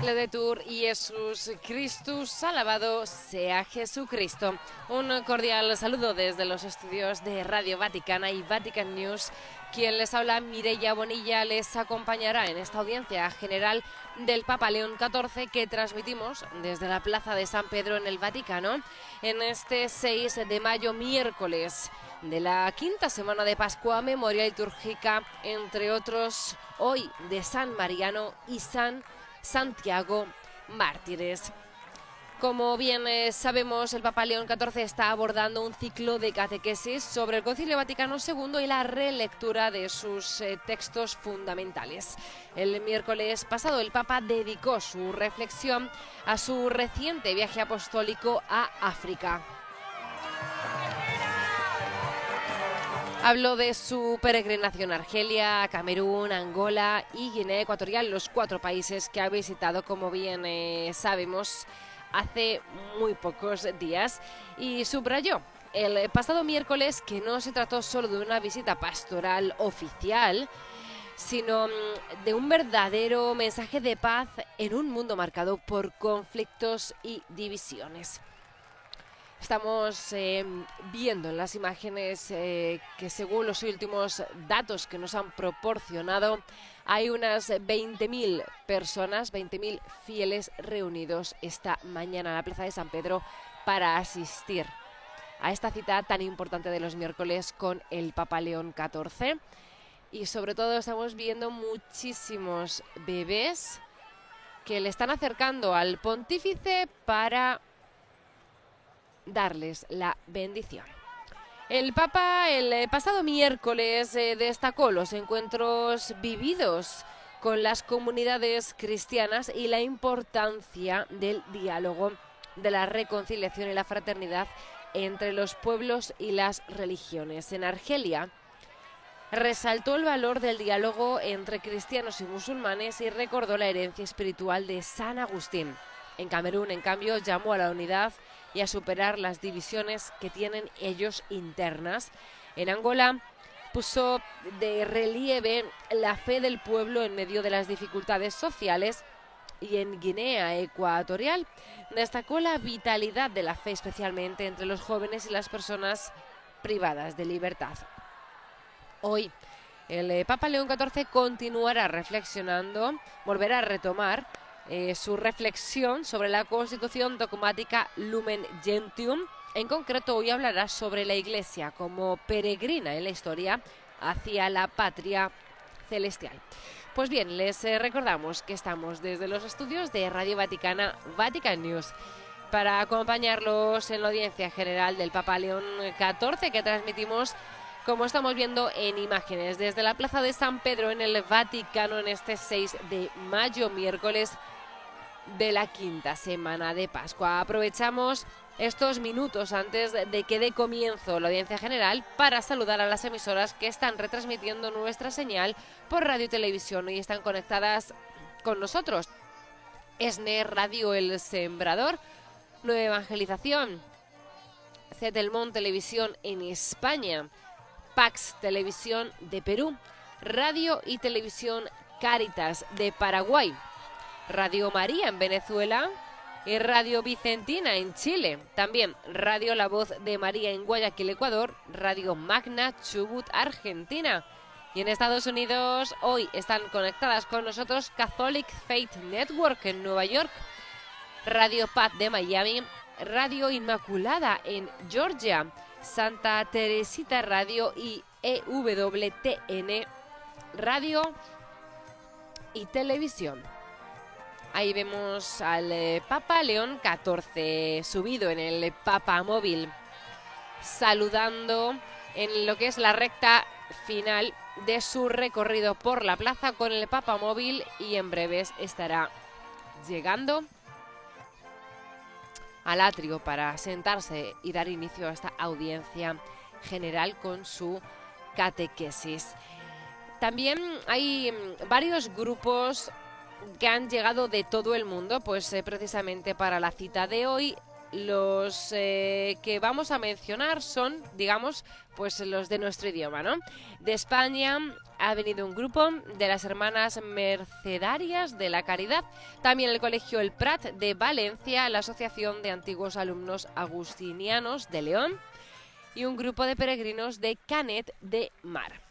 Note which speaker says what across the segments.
Speaker 1: Laudetur Jesus Christus, alabado sea Jesucristo. Un cordial saludo desde los estudios de Radio Vaticana y Vatican News. Quien les habla, Mireia Bonilla, les acompañará en esta audiencia general del Papa León XIV que transmitimos desde la Plaza de San Pedro en el Vaticano en este 6 de mayo, miércoles de la quinta semana de Pascua, memoria litúrgica, entre otros, hoy de San Mariano y San Santiago mártires. Como bien sabemos, el Papa León XIV está abordando un ciclo de catequesis sobre el Concilio Vaticano II y la relectura de sus textos fundamentales. El miércoles pasado, el Papa dedicó su reflexión a su reciente viaje apostólico a África. Habló de su peregrinación a Argelia, Camerún, Angola y Guinea Ecuatorial, los 4 países que ha visitado, como bien sabemos, hace muy pocos días, y subrayó el pasado miércoles que no se trató solo de una visita pastoral oficial, sino de un verdadero mensaje de paz en un mundo marcado por conflictos y divisiones. Estamos viendo en las imágenes que, según los últimos datos que nos han proporcionado, hay unas 20.000 personas, 20.000 fieles reunidos esta mañana en la Plaza de San Pedro para asistir a esta cita tan importante de los miércoles con el Papa León XIV. Y sobre todo estamos viendo muchísimos bebés que le están acercando al pontífice para darles la bendición. El Papa el pasado miércoles destacó los encuentros vividos con las comunidades cristianas y la importancia del diálogo, de la reconciliación y la fraternidad entre los pueblos y las religiones. En Argelia resaltó el valor del diálogo entre cristianos y musulmanes y recordó la herencia espiritual de San Agustín. En Camerún, en cambio, llamó a la unidad y a superar las divisiones que tienen ellos internas. En Angola puso de relieve la fe del pueblo en medio de las dificultades sociales, y en Guinea Ecuatorial destacó la vitalidad de la fe, especialmente entre los jóvenes y las personas privadas de libertad. Hoy el Papa León XIV continuará reflexionando, volverá a retomar su reflexión sobre la Constitución dogmática Lumen Gentium. En concreto, hoy hablará sobre la Iglesia como peregrina en la historia hacia la patria celestial. Pues bien, les recordamos que estamos desde los estudios de Radio Vaticana, Vatican News, para acompañarlos en la audiencia general del Papa León XIV que transmitimos, como estamos viendo en imágenes, desde la Plaza de San Pedro en el Vaticano en este 6 de mayo, miércoles de la quinta semana de Pascua. Aprovechamos estos minutos antes de que dé comienzo la audiencia general para saludar a las emisoras que están retransmitiendo nuestra señal por radio y televisión y están conectadas con nosotros. ESNE Radio El Sembrador, Nueva Evangelización, Cetelmont Televisión en España, Pax Televisión de Perú, Radio y Televisión Cáritas de Paraguay, Radio María en Venezuela y Radio Vicentina en Chile. También Radio La Voz de María en Guayaquil, Ecuador, Radio Magna Chubut, Argentina. Y en Estados Unidos hoy están conectadas con nosotros Catholic Faith Network en Nueva York, Radio Paz de Miami, Radio Inmaculada en Georgia, Santa Teresita Radio y EWTN Radio y Televisión. Ahí vemos al Papa León XIV subido en el Papa Móvil, saludando en lo que es la recta final de su recorrido por la plaza con el Papa Móvil, y en breves estará llegando al atrio para sentarse y dar inicio a esta audiencia general con su catequesis. También hay varios grupos que han llegado de todo el mundo, pues precisamente para la cita de hoy. los que vamos a mencionar son, digamos, pues los de nuestro idioma, ¿no? De España ha venido un grupo de las Hermanas Mercedarias de la Caridad, también el Colegio El Prat de Valencia, la Asociación de Antiguos Alumnos Agustinianos de León y un grupo de peregrinos de Canet de Mar.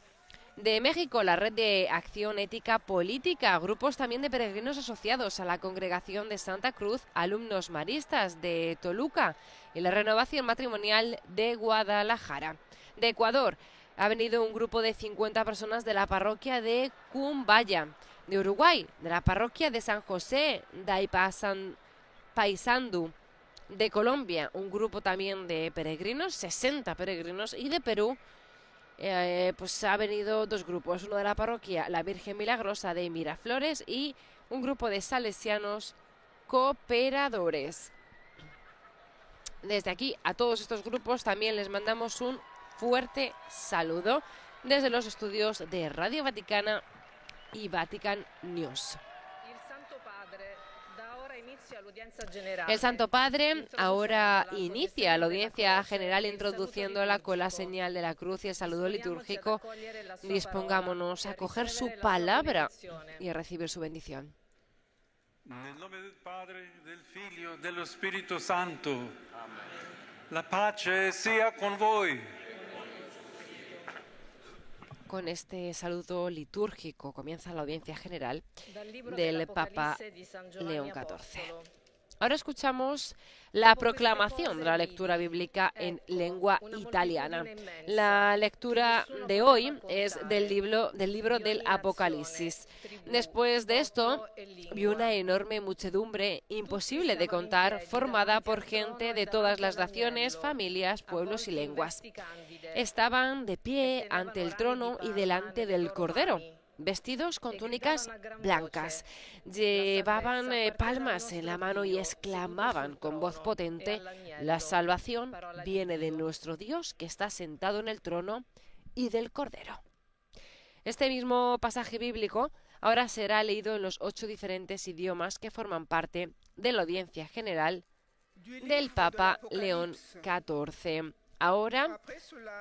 Speaker 1: De México, la Red de Acción Ética Política, grupos también de peregrinos asociados a la Congregación de Santa Cruz, alumnos maristas de Toluca y la Renovación Matrimonial de Guadalajara. De Ecuador, ha venido un grupo de 50 personas de la parroquia de Cumbaya. De Uruguay, de la parroquia de San José de Paysandú. De Colombia, un grupo también de peregrinos, 60 peregrinos. Y de Perú, pues ha venido dos grupos, uno de la parroquia La Virgen Milagrosa de Miraflores y un grupo de salesianos cooperadores. Desde aquí a todos estos grupos también les mandamos un fuerte saludo desde los estudios de Radio Vaticana y Vatican News. El Santo Padre ahora inicia la audiencia general introduciéndola con la señal de la cruz y el saludo litúrgico. Dispongámonos a acoger su palabra y a recibir su bendición.
Speaker 2: Nel nome del Padre, del Figlio, dello Spirito Santo. La pace sia con voi.
Speaker 1: Con este saludo litúrgico comienza la audiencia general del Papa León XIV. Ahora escuchamos la proclamación de la lectura bíblica en lengua italiana. La lectura de hoy es del libro del Apocalipsis. Después de esto, vi una enorme muchedumbre imposible de contar, formada por gente de todas las naciones, familias, pueblos y lenguas. Estaban de pie ante el trono y delante del Cordero, vestidos con túnicas blancas. Llevaban palmas en la mano y exclamaban con voz potente: la salvación viene de nuestro Dios que está sentado en el trono y del Cordero. Este mismo pasaje bíblico ahora será leído en los 8 diferentes idiomas que forman parte de la audiencia general del Papa León XIV. Ahora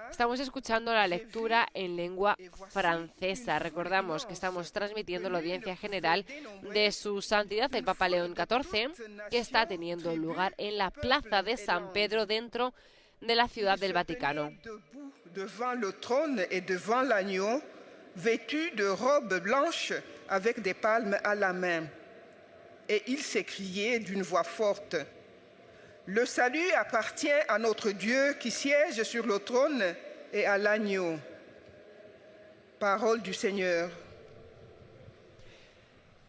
Speaker 1: estamos escuchando la lectura en lengua francesa. Recordamos que estamos transmitiendo la audiencia general de su santidad el Papa León XIV, que está teniendo lugar en la plaza de San Pedro dentro de la ciudad del Vaticano.
Speaker 3: Devant le trône et devant l'agneau, vêtu de robes blanches avec des palmes à la main. Et il s'écriait d'une voix forte: le salut appartient à notre Dieu qui siège sur le trône et à l'agneau. Parole du Señor.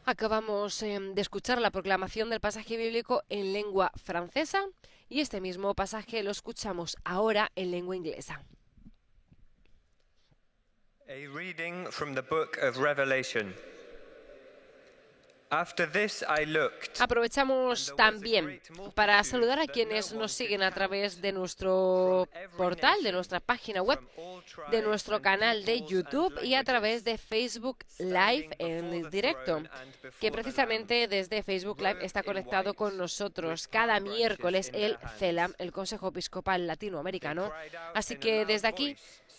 Speaker 1: Acabamos de escuchar la proclamación del pasaje bíblico en lengua francesa y este mismo pasaje lo escuchamos ahora en lengua inglesa.
Speaker 4: A reading from the book of Revelation. After this I looked.
Speaker 1: Aprovechamos también para saludar a quienes nos siguen a través de nuestro portal, de nuestra página web, de nuestro canal de YouTube y a través de Facebook Live en directo, que precisamente desde Facebook Live está conectado con nosotros cada miércoles el CELAM, el Consejo Episcopal Latinoamericano. Así que desde aquí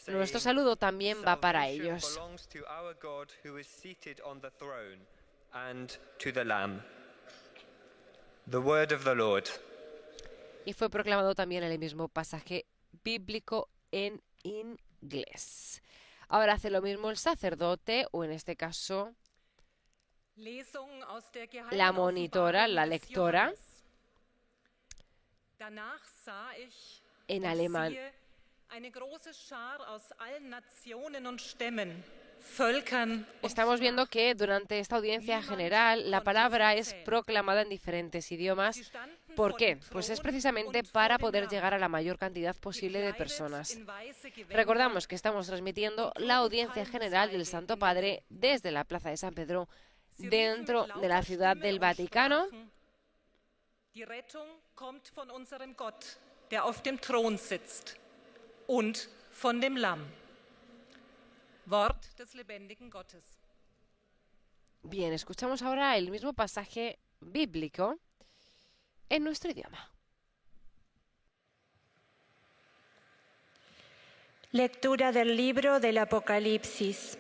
Speaker 1: nuestro saludo también va para ellos.
Speaker 4: And to the Lamb. The word of the Lord.
Speaker 1: Y fue proclamado también el mismo pasaje bíblico en inglés. Ahora hace lo mismo el sacerdote, o en este caso la monitora, la lectora, en alemán. Estamos viendo que durante esta audiencia general la palabra es proclamada en diferentes idiomas. ¿Por qué? Pues es precisamente para poder llegar a la mayor cantidad posible de personas. Recordamos que estamos transmitiendo la audiencia general del Santo Padre desde la Plaza de San Pedro, dentro de la ciudad del Vaticano.
Speaker 5: Die Rettung kommt von unserem Gott, der auf dem Thron sitzt, und von dem Lamm. Wort des lebendigen Gottes.
Speaker 1: Bien, escuchamos ahora el mismo pasaje bíblico en nuestro idioma.
Speaker 6: Lectura del libro del Apocalipsis.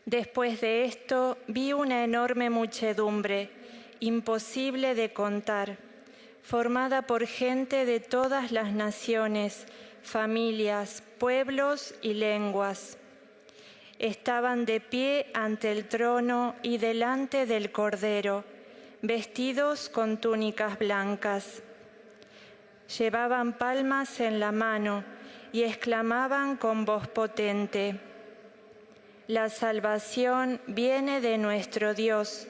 Speaker 6: Después de esto vi una enorme muchedumbre, imposible de contar, formada por gente de todas las naciones, familias, pueblos y lenguas. Estaban de pie ante el trono y delante del Cordero, vestidos con túnicas blancas. Llevaban palmas en la mano y exclamaban con voz potente: La salvación viene de nuestro Dios,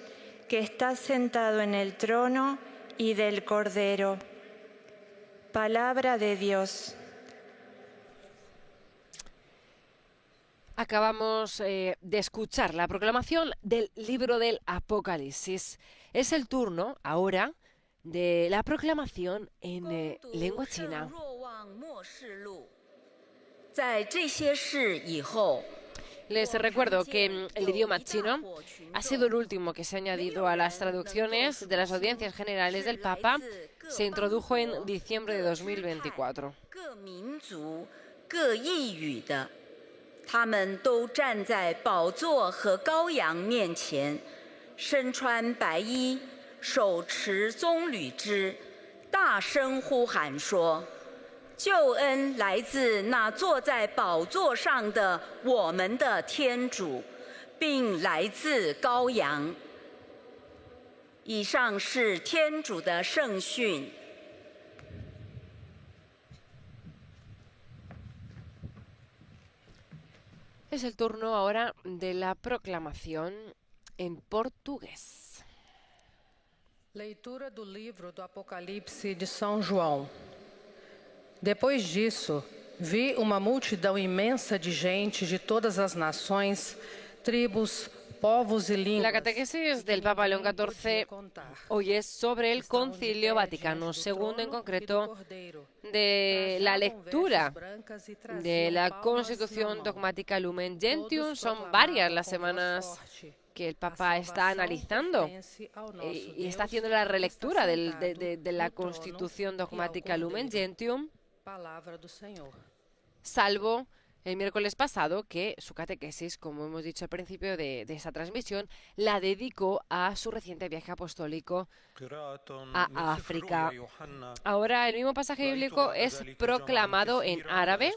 Speaker 6: que está sentado en el trono y del Cordero. Palabra de Dios.
Speaker 1: Acabamos de escuchar la proclamación del libro del Apocalipsis. Es el turno ahora de la proclamación en lengua china. Les recuerdo que el idioma chino ha sido el último que se ha añadido a las traducciones de las audiencias generales del Papa. Se introdujo en diciembre de 2024.
Speaker 7: 他们都站在宝座和羔羊面前，身穿白衣，手持棕榈枝，大声呼喊说：“救恩来自那坐在宝座上的我们的天主，并来自羔羊。”以上是天主的圣训。
Speaker 1: Es el turno ahora de la proclamación en português.
Speaker 8: Leitura do livro do Apocalipse de São João. Depois disso, vi uma multidão imensa de gente de todas as nações, tribos, povos y línguas.
Speaker 1: La catequesis del Papa León XIV hoy es sobre el Concilio Vaticano II, en concreto de la lectura de la Constitución Dogmática Lumen Gentium. Son varias las semanas que el Papa está analizando y está haciendo la relectura de la Constitución Dogmática Lumen Gentium, salvo el miércoles pasado, que su catequesis, como hemos dicho al principio de esta transmisión, la dedicó a su reciente viaje apostólico a África. Ahora el mismo pasaje bíblico es proclamado en árabe.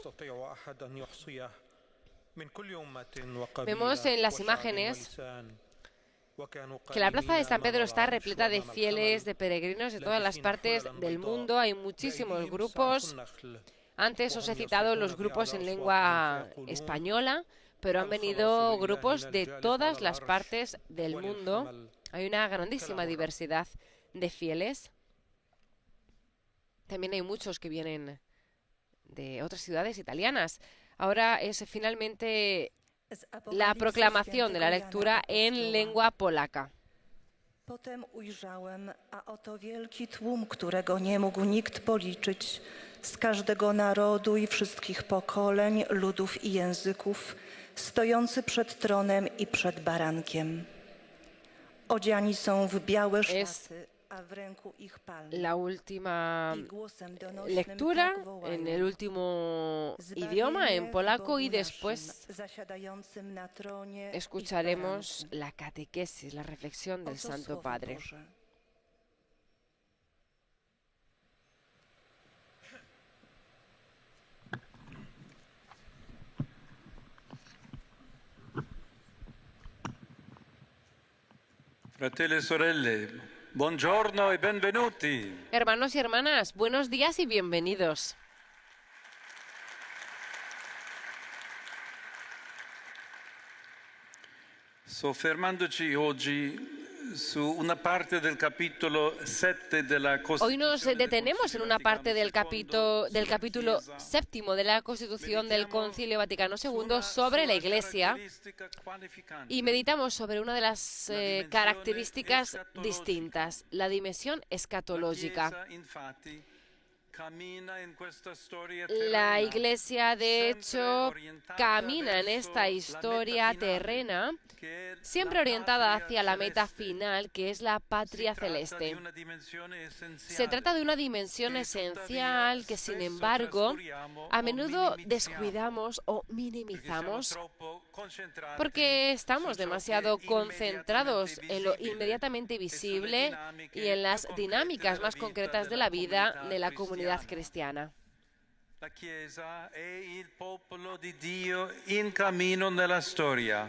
Speaker 1: Vemos en las imágenes que la plaza de San Pedro está repleta de fieles, de peregrinos de todas las partes del mundo. Hay muchísimos grupos. Antes os he citado los grupos en lengua española, pero han venido grupos de todas las partes del mundo. Hay una grandísima diversidad de fieles. También hay muchos que vienen de otras ciudades italianas. Ahora es finalmente la proclamación de la lectura en lengua polaca.
Speaker 9: Potem ujrzałem, a oto wielki tłum, którego nie mógł nikt policzyć, z każdego narodu i wszystkich pokoleń, ludów i języków, stojący przed tronem i przed barankiem. Odziani są w białe szaty, a w ręku ich palmy.
Speaker 1: La última lectura en el último idioma, en polaco, y después escucharemos la catequesis, la reflexión del Santo Padre.
Speaker 2: Fratelli e sorelle, buongiorno e benvenuti.
Speaker 1: Hermanos y hermanas, buenos días y bienvenidos.
Speaker 2: Soffermandoci oggi su una parte del capítulo 7 de la Costitución.
Speaker 1: Hoy nos detenemos en una parte del capítulo séptimo de la Constitución del Concilio Vaticano II sobre la Iglesia y meditamos sobre una de las características distintas, la dimensión escatológica. La Iglesia, de hecho, camina en esta historia terrena, siempre orientada hacia la meta final, que es la patria celeste. Se trata de una dimensión esencial que, sin embargo, a menudo descuidamos o minimizamos porque estamos demasiado concentrados en lo inmediatamente visible y en las dinámicas más concretas de la vida de la comunidad cristiana.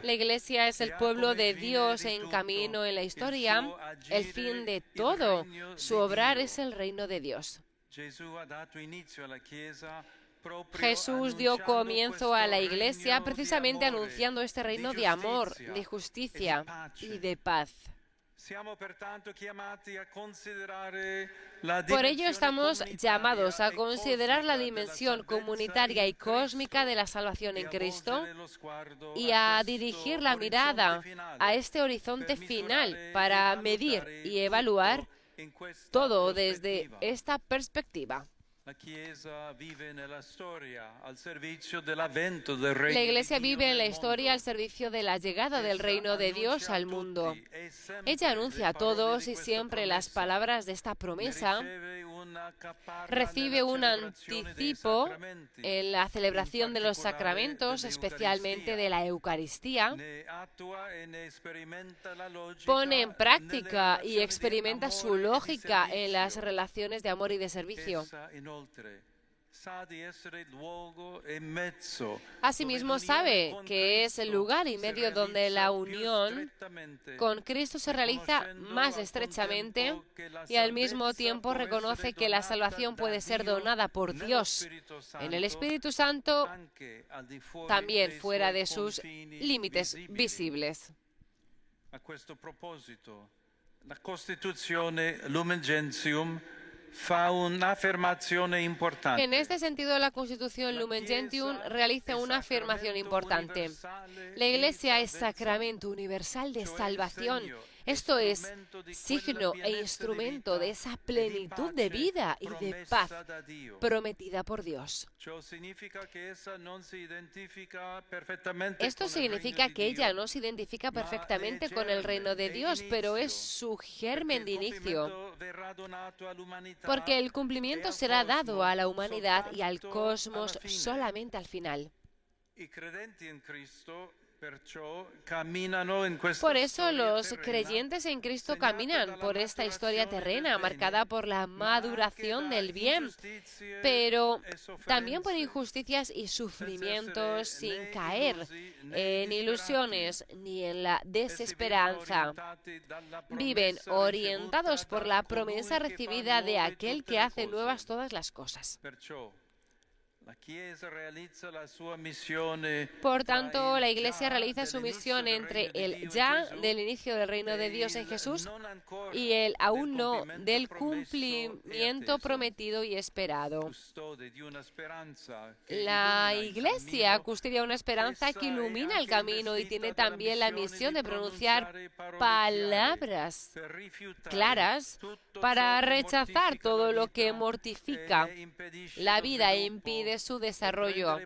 Speaker 1: La Iglesia es el pueblo de Dios en camino en la historia. El fin de todo su obrar es el reino de Dios. Jesús dio comienzo a la Iglesia precisamente anunciando este reino de amor, de justicia y de paz. Por ello estamos llamados a considerar la dimensión comunitaria y cósmica de la salvación en Cristo y a dirigir la mirada a este horizonte final para medir y evaluar todo desde esta perspectiva. La Iglesia vive en la historia al servicio de la llegada del reino de Dios al mundo. Ella anuncia a todos y siempre las palabras de esta promesa. Recibe un anticipo en la celebración de los sacramentos, especialmente de la Eucaristía. Pone en práctica y experimenta su lógica en las relaciones de amor y de servicio. Asimismo, sabe que es el lugar y medio donde la unión con Cristo se realiza más estrechamente y al mismo tiempo reconoce que la salvación puede ser donada por Dios en el Espíritu Santo, también fuera de sus límites visibles.
Speaker 2: A questo proposito, la Costituzione Lumen Gentium fa un'affermazione importante.
Speaker 1: En este sentido, la Constitución Lumen Gentium realiza una afirmación importante. La Iglesia es sacramento universal de salvación. Esto es signo e instrumento de esa plenitud de vida y de paz prometida por Dios. Esto significa que ella no se identifica perfectamente con el reino de Dios, pero es su germen de inicio, porque el cumplimiento será dado a la humanidad y al cosmos solamente al final. Por eso los creyentes en Cristo caminan por esta historia terrena marcada por la maduración del bien, pero también por injusticias y sufrimientos, sin caer en ilusiones ni en la desesperanza. Viven orientados por la promesa recibida de aquel que hace nuevas todas las cosas. Por tanto, la Iglesia realiza su misión entre el ya del inicio del reino de Dios en Jesús y el aún no del cumplimiento prometido y esperado. La Iglesia custodia una esperanza que ilumina el camino y tiene también la misión de pronunciar palabras claras para rechazar todo lo que mortifica la vida e impide su desarrollo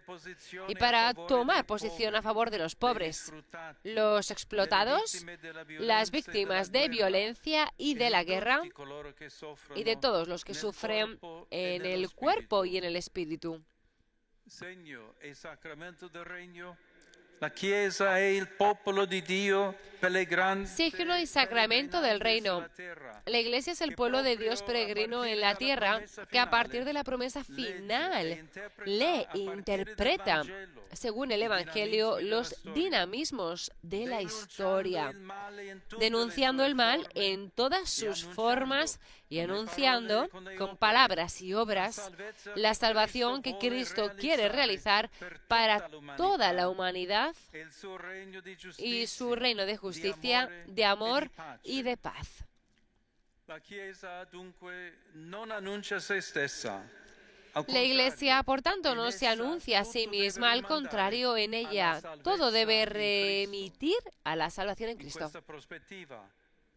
Speaker 1: y para tomar posición a favor de los pobres, los explotados, las víctimas de violencia y de la guerra y de todos los que sufren en el cuerpo y en el espíritu.
Speaker 2: La Chiesa è il popolo di Dio pellegrino.
Speaker 1: Signo y sacramento del reino. La Iglesia es el pueblo de Dios peregrino en la tierra que a partir de la promesa final lee e interpreta, según el Evangelio, los dinamismos de la historia, denunciando el mal en todas sus formas y anunciando con palabras y obras la salvación que Cristo quiere realizar para toda la humanidad y su reino de justicia, de amor y de paz. La Iglesia, por tanto, no se anuncia a sí misma, al contrario, en ella todo debe remitir a la salvación en Cristo.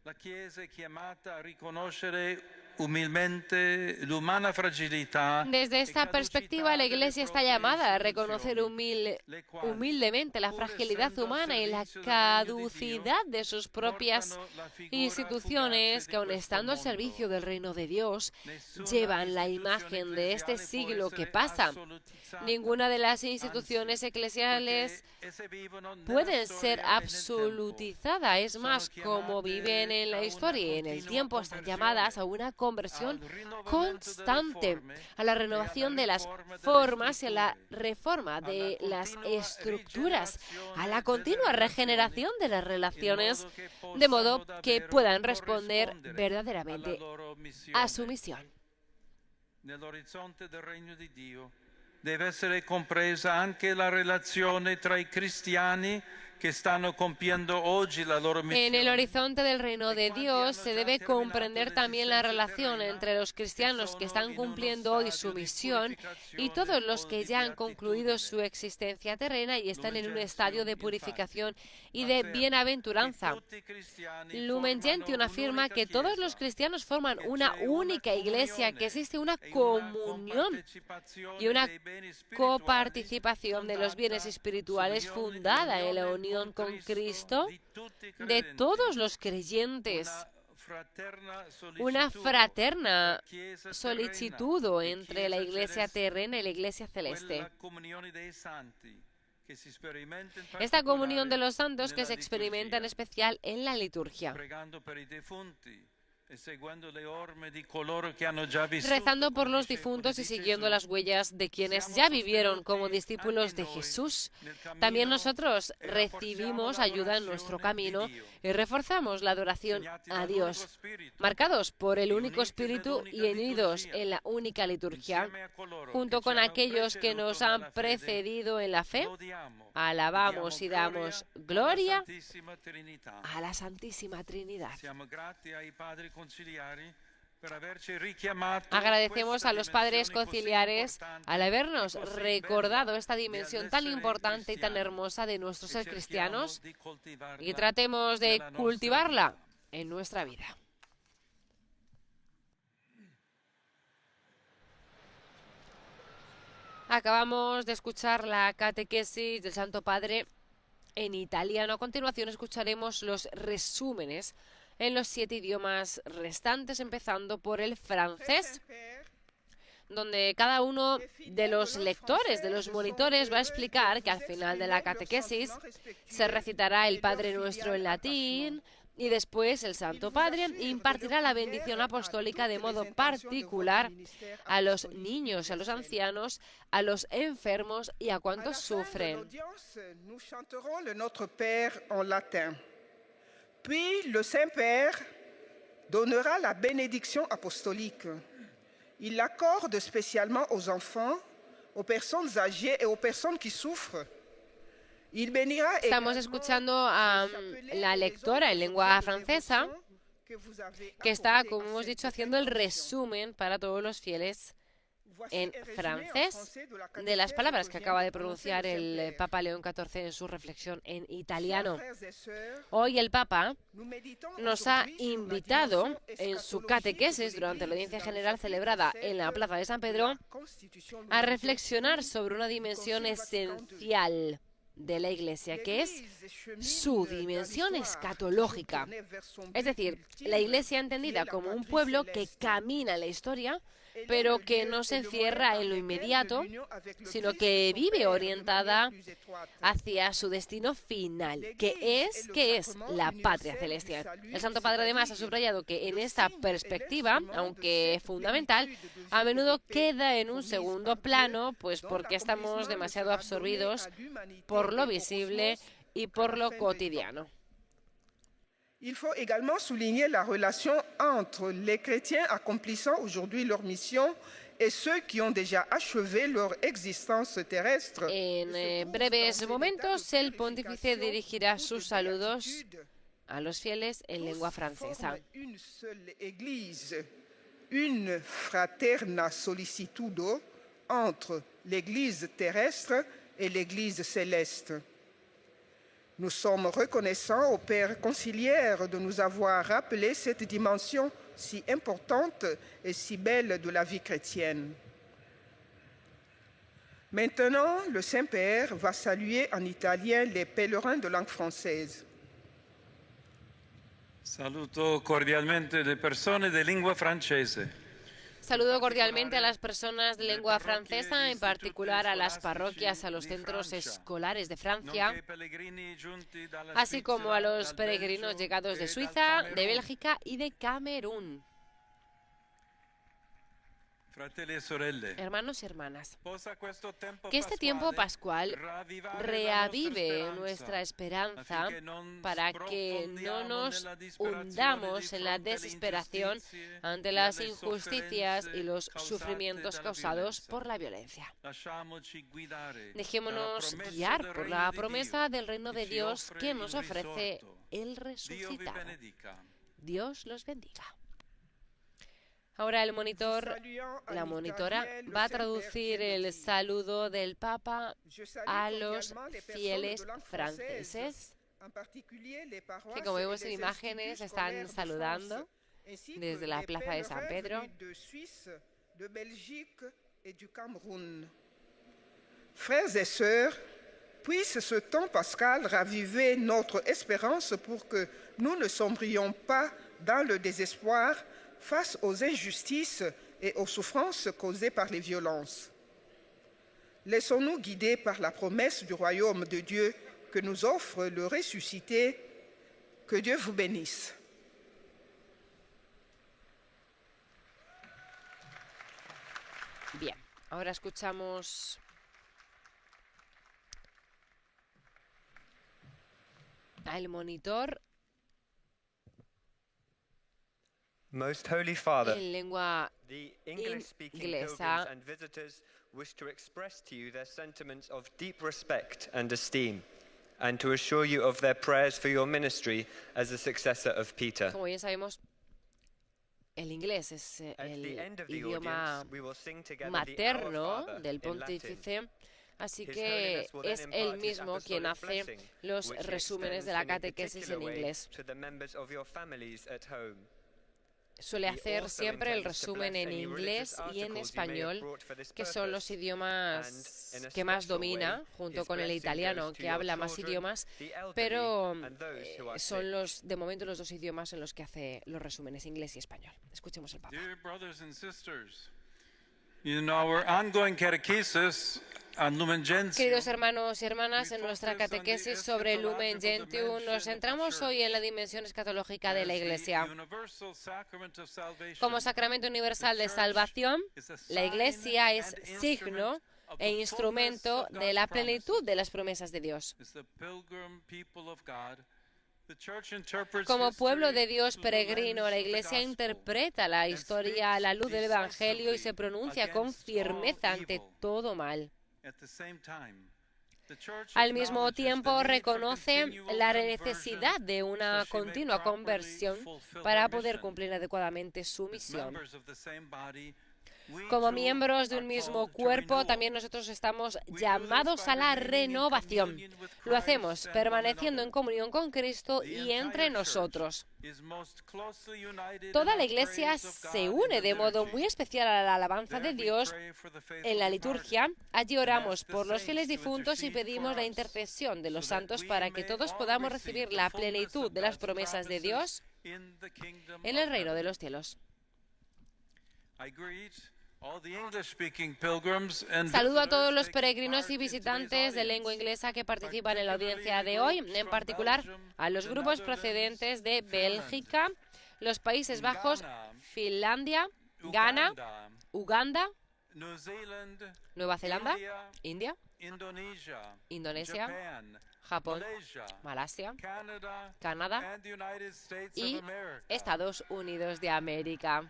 Speaker 2: La Chiesa è chiamata a riconoscere umilmente l'umana fragilità.
Speaker 1: Desde esta perspectiva, la Iglesia está llamada a reconocer humildemente la fragilidad humana y la caducidad de sus propias instituciones que, aun estando al servicio del reino de Dios, llevan la imagen de este siglo que pasa. Ninguna de las instituciones eclesiales pueden ser absolutizada. Es más, como viven en la historia y en el tiempo, están llamadas a una conversión constante, a la renovación de las formas y a la reforma de las estructuras, a la continua regeneración de las relaciones, de modo que puedan responder verdaderamente a su misión.
Speaker 2: Nell'orizzonte del regno di Dio deve essere compresa anche la relazione tra i cristiani que stanno compiendo oggi la loro misión.
Speaker 1: En el horizonte del reino de Dios se debe comprender también la relación entre los cristianos que están cumpliendo hoy su misión y todos los que ya han concluido su existencia terrena y están en un estadio de purificación y de bienaventuranza. Lumen Gentium afirma que todos los cristianos forman una única iglesia, que existe una comunión y una coparticipación de los bienes espirituales fundada en la unión con Cristo de todos los creyentes, una fraterna solicitud entre la iglesia terrena y la iglesia celeste. Esta comunión de los santos que se experimenta en especial en la liturgia, rezando por los difuntos y siguiendo las huellas de quienes ya vivieron como discípulos de Jesús. También nosotros recibimos ayuda en nuestro camino y reforzamos la adoración a Dios, marcados por el único Espíritu y unidos en la única liturgia. Junto con aquellos que nos han precedido en la fe, alabamos y damos gloria a la Santísima Trinidad. Agradecemos a los padres conciliares al habernos recordado esta dimensión tan importante y tan hermosa de nuestro ser cristianos, y tratemos de cultivarla en nuestra vida. Acabamos de escuchar la catequesis del Santo Padre en italiano. A continuación escucharemos los resúmenes en los 7 idiomas restantes, empezando por el francés, donde cada uno de los lectores, de los monitores, va a explicar que al final de la catequesis se recitará el Padre Nuestro en latín y después el Santo Padre impartirá la bendición apostólica de modo particular a los niños, a los ancianos, a los enfermos y a cuantos sufren.
Speaker 3: Puis le Saint-Père donnera la bénédiction apostolique. Il l'accorde spécialement aux enfants, aux personnes âgées et aux personnes qui souffrent.
Speaker 1: Estamos escuchando a la lectora en lengua francesa, que está, como hemos dicho, haciendo el resumen para todos los fieles en francés de las palabras que acaba de pronunciar el Papa León XIV en su reflexión en italiano. Hoy el Papa nos ha invitado en su catequesis durante la audiencia general celebrada en la Plaza de San Pedro a reflexionar sobre una dimensión esencial de la Iglesia, que es su dimensión escatológica. Es decir, la Iglesia entendida como un pueblo que camina en la historia, pero que no se encierra en lo inmediato, sino que vive orientada hacia su destino final, que es la patria celestial. El Santo Padre además ha subrayado que en esta perspectiva, aunque fundamental, a menudo queda en un segundo plano, pues porque estamos demasiado absorbidos por lo visible y por lo cotidiano.
Speaker 3: Il faut également souligner la relation entre les chrétiens accomplissant aujourd'hui leur mission et ceux qui ont déjà achevé leur existence terrestre.
Speaker 1: En breves momentos, el pontífice dirigirá sus saludos a los fieles en lengua francesa.
Speaker 3: Une seule église, une fraterna sollicitudo entre l'église terrestre et l'église céleste. Nous sommes reconnaissants au Père conciliaire de nous avoir rappelé cette dimension si importante et si belle de la vie chrétienne. Maintenant, le Saint-Père va saluer en italien les pèlerins de langue française.
Speaker 2: Saluto cordialmente le persone di lingua francese.
Speaker 1: Saludo cordialmente a las personas de lengua francesa, en particular a las parroquias, a los centros escolares de Francia, así como a los peregrinos llegados de Suiza, de Bélgica y de Camerún.
Speaker 2: Fratelli e sorelle,
Speaker 1: Hermanos y hermanas,
Speaker 2: possa questo tempo
Speaker 1: que este tiempo pascual
Speaker 2: ravvivare
Speaker 1: reavive nuestra esperanza para que no nos hundamos en la desesperación ante las injusticias y los sufrimientos causados por la violencia.
Speaker 2: Lasciamoci guidare
Speaker 1: Dejémonos
Speaker 2: dalla promessa
Speaker 1: guiar
Speaker 2: del
Speaker 1: por
Speaker 2: regno
Speaker 1: la
Speaker 2: di
Speaker 1: promesa
Speaker 2: Dio,
Speaker 1: del reino
Speaker 2: che
Speaker 1: de
Speaker 2: ci
Speaker 1: Dios
Speaker 2: offre
Speaker 1: que nos
Speaker 2: il
Speaker 1: ofrece
Speaker 2: risorto.
Speaker 1: el
Speaker 2: Dio vi
Speaker 1: resucitado.
Speaker 2: benedica.
Speaker 1: Dios los bendiga. Ahora el monitor, la monitora, va a traducir el saludo del Papa a los fieles franceses, que como vemos en imágenes están saludando desde la plaza de San Pedro.
Speaker 3: Frères et sœurs, puisse ce temps pascal raviver notre espérance pour que nous ne sombrions pas dans le désespoir face aux injustices et aux souffrances causées par les violences. Laissons-nous guider par la promesse du royaume de Dieu que nous offre le ressuscité. Que Dieu vous bénisse.
Speaker 1: Bien, ahora escuchamos al monitor
Speaker 4: Most Holy Father,
Speaker 1: en lengua
Speaker 4: the English-speaking
Speaker 1: inglesa.
Speaker 4: pilgrims and visitors wish to express to you their sentiments of deep respect and esteem, and to assure you of their prayers for your ministry as a successor of Peter.
Speaker 1: Como bien sabemos, el inglés es
Speaker 4: At the
Speaker 1: el
Speaker 4: end of the
Speaker 1: idioma
Speaker 4: audience, we will sing together the Our
Speaker 1: materno
Speaker 4: Father
Speaker 1: del
Speaker 4: in Latin.
Speaker 1: pontífice, así
Speaker 4: His
Speaker 1: que
Speaker 4: Holiness will then
Speaker 1: es
Speaker 4: impart
Speaker 1: él
Speaker 4: his
Speaker 1: mismo quien
Speaker 4: apostolic
Speaker 1: hace
Speaker 4: blessing,
Speaker 1: los
Speaker 4: which he
Speaker 1: resúmenes de
Speaker 4: extends
Speaker 1: la
Speaker 4: in a
Speaker 1: catequesis
Speaker 4: particular
Speaker 1: en
Speaker 4: way
Speaker 1: inglés.
Speaker 4: to the members of your families at home.
Speaker 1: Suele
Speaker 4: He
Speaker 1: hacer
Speaker 4: also
Speaker 1: siempre el
Speaker 4: intends to
Speaker 1: resumen
Speaker 4: bless
Speaker 1: en
Speaker 4: any
Speaker 1: inglés
Speaker 4: religious
Speaker 1: y en
Speaker 4: articles you may have
Speaker 1: español,
Speaker 4: brought for this
Speaker 1: que son los
Speaker 4: purpose.
Speaker 1: idiomas
Speaker 4: And in a
Speaker 1: que más
Speaker 4: special way,
Speaker 1: domina, junto
Speaker 4: his
Speaker 1: con el
Speaker 4: blessing
Speaker 1: italiano,
Speaker 4: goes to
Speaker 1: que
Speaker 4: your
Speaker 1: habla más
Speaker 4: children,
Speaker 1: idiomas,
Speaker 4: the elderly,
Speaker 1: pero
Speaker 4: and those who are
Speaker 1: son
Speaker 4: sick.
Speaker 1: de momento los dos idiomas en los que hace los resúmenes, inglés y español. Escuchemos el Papa.
Speaker 2: Dear brothers and sisters, in our ongoing catechesis on Lumen Gentium,
Speaker 1: Queridos hermanos y hermanas, en nuestra catequesis sobre Lumen Gentium nos centramos hoy en la dimensión escatológica de la Iglesia. Como sacramento universal de salvación, la Iglesia es signo e instrumento de la plenitud de las promesas de Dios. Como pueblo de Dios peregrino, la Iglesia interpreta la historia a la luz del Evangelio y se pronuncia con firmeza ante todo mal. Al mismo tiempo, reconoce la necesidad de una continua conversión para poder cumplir adecuadamente su misión. Como miembros de un mismo cuerpo, también nosotros estamos llamados a la renovación. Lo hacemos permaneciendo en comunión con Cristo y entre nosotros. Toda la Iglesia se une de modo muy especial a la alabanza de Dios en la liturgia. Allí oramos por los fieles difuntos y pedimos la intercesión de los santos para que todos podamos recibir la plenitud de las promesas de Dios en el reino de los cielos. Saludo a todos los peregrinos y visitantes de lengua inglesa que participan en la audiencia de hoy, en particular a los grupos procedentes de Bélgica, los Países Bajos, Finlandia, Ghana, Uganda, Nueva Zelanda, India, Indonesia, Japón, Malasia, Canadá y Estados Unidos de América.